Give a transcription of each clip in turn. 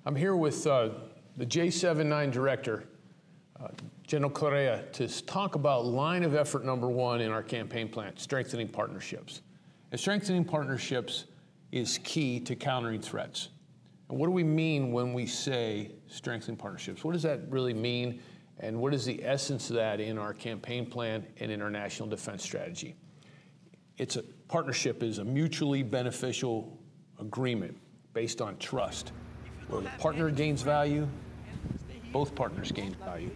I'm here with the J79 director, General Correa, to talk about line of effort number one in our campaign plan, strengthening partnerships. And strengthening partnerships is key to countering threats. And what do we mean when we say strengthening partnerships? What does that really mean? And what is the essence of that in our campaign plan and in our national defense strategy? Partnership is a mutually beneficial agreement based on trust, where the partner gains value, both partners gain value.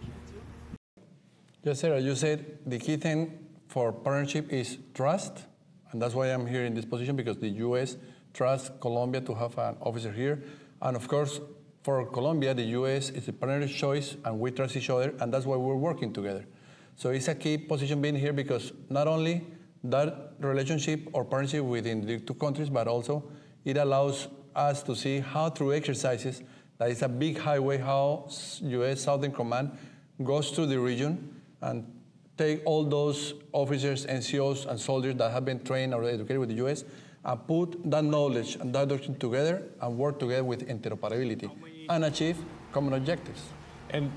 Yes, sir. You said the key thing for partnership is trust, and that's why I'm here in this position, because the U.S. trusts Colombia to have an officer here. And of course, for Colombia, the U.S. is a partner of choice, and we trust each other, and that's why we're working together. So it's a key position being here, because not only that relationship or partnership within the two countries, but also it allows us to see how through exercises, that is a big highway, how U.S. Southern Command goes to the region and take all those officers, NCOs, and soldiers that have been trained or educated with the U.S. and put that knowledge and that doctrine together and work together with interoperability and achieve common objectives. And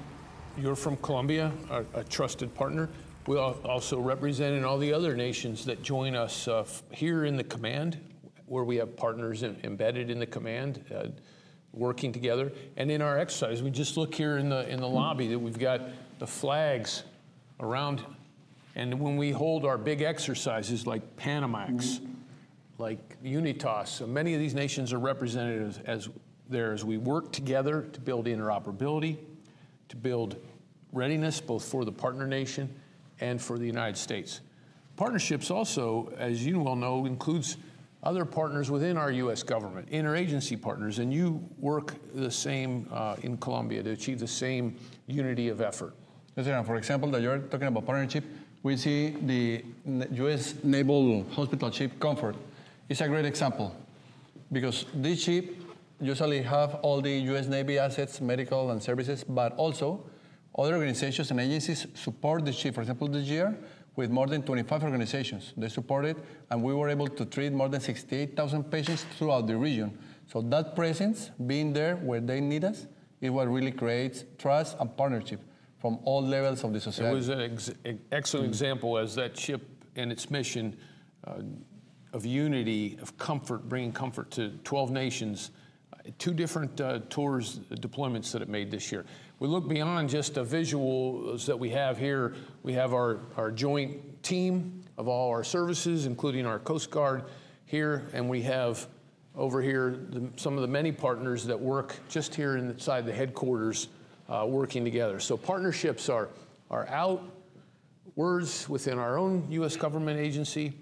you're from Colombia, a trusted partner. We also represent in all the other nations that join us here in the command, where we have partners embedded in the command, working together. And in our exercise, we just look here in the lobby that we've got the flags around. And when we hold our big exercises like Panamax, like UNITAS, many of these nations are represented as we work together to build interoperability, to build readiness both for the partner nation and for the United States. Partnerships also, as you well know, includes other partners within our U.S. government, interagency partners, and you work the same in Colombia to achieve the same unity of effort. Yes, sir. For example, that you're talking about partnership, we see the U.S. Naval Hospital ship Comfort. It's a great example, because this ship usually have all the U.S. Navy assets, medical and services, but also other organizations and agencies support the ship. For example, this year, with more than 25 organizations, they support it, and we were able to treat more than 68,000 patients throughout the region. So that presence, being there where they need us, is what really creates trust and partnership from all levels of the society. It was an excellent example as that ship and its mission of unity, of comfort, bringing comfort to 12 nations, two different tours, deployments that it made this year. We look beyond just the visuals that we have here. We have our joint team of all our services, including our Coast Guard here, and we have over here some of the many partners that work just here inside the headquarters working together. So partnerships are outwards within our own U.S. government agency,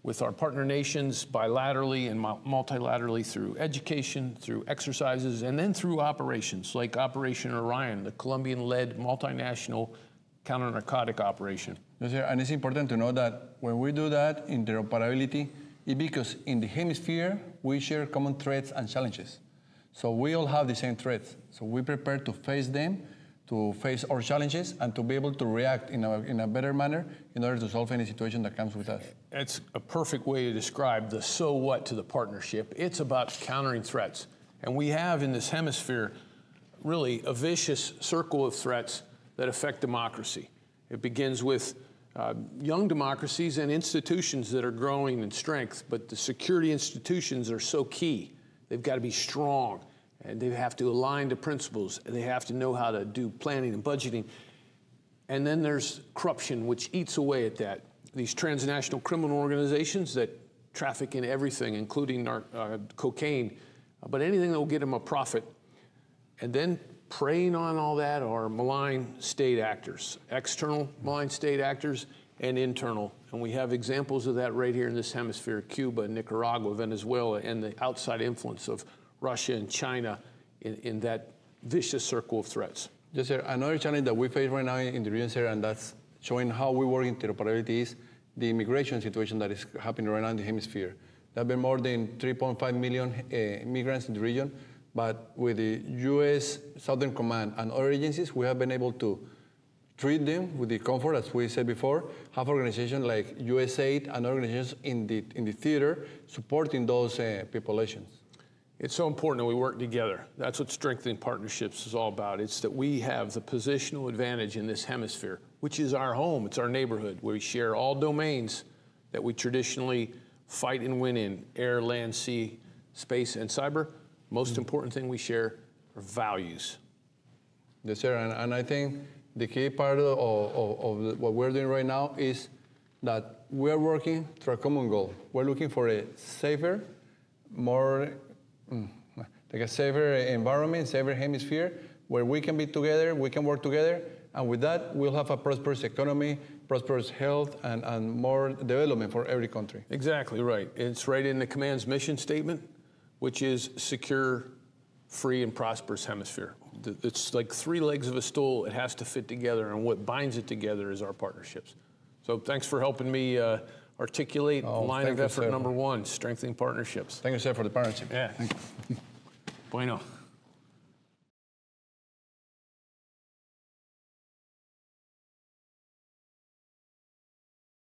with our partner nations bilaterally and multilaterally through education, through exercises, and then through operations like Operation Orion, the Colombian-led multinational counter-narcotic operation. Yes, sir. And it's important to know that when we do that, interoperability, it's because in the hemisphere, we share common threats and challenges. So we all have the same threats. So we prepare to face them, to face our challenges, and to be able to react in a better manner in order to solve any situation that comes with us. It's a perfect way to describe the so what to the partnership. It's about countering threats. And we have in this hemisphere really a vicious circle of threats that affect democracy. It begins with young democracies and institutions that are growing in strength, but the security institutions are so key. They've got to be strong, and they have to align to principles, and they have to know how to do planning and budgeting. And then there's corruption, which eats away at that. These transnational criminal organizations that traffic in everything, including cocaine, but anything that will get them a profit. And then preying on all that are malign state actors, external malign state actors and internal. And we have examples of that right here in this hemisphere: Cuba, Nicaragua, Venezuela, and the outside influence of Russia and China in that vicious circle of threats. Yes, sir. Another challenge that we face right now in the region, sir, and that's showing how we work in interoperability, is the immigration situation that is happening right now in the hemisphere. There have been more than 3.5 million migrants in the region, but with the U.S. Southern Command and other agencies, we have been able to treat them with the comfort, as we said before, have organizations like USAID and organizations in the theater supporting those populations. It's so important that we work together. That's what strengthening partnerships is all about. It's that we have the positional advantage in this hemisphere, which is our home, it's our neighborhood, where we share all domains that we traditionally fight and win in: air, land, sea, space, and cyber. Most important thing we share are values. Yes, sir. And I think the key part of what we're doing right now is that we are working through a common goal. We're looking for a safer, more like a safer environment, safer hemisphere, where we can be together, we can work together, and with that, we'll have a prosperous economy, prosperous health, and more development for every country. Exactly right. It's right in the command's mission statement, which is secure, free, and prosperous hemisphere. It's like three legs of a stool. It has to fit together, and what binds it together is our partnerships. So thanks for helping me articulate line of effort number one, strengthening partnerships. Thank you, sir, for the partnership. Yeah. Bueno.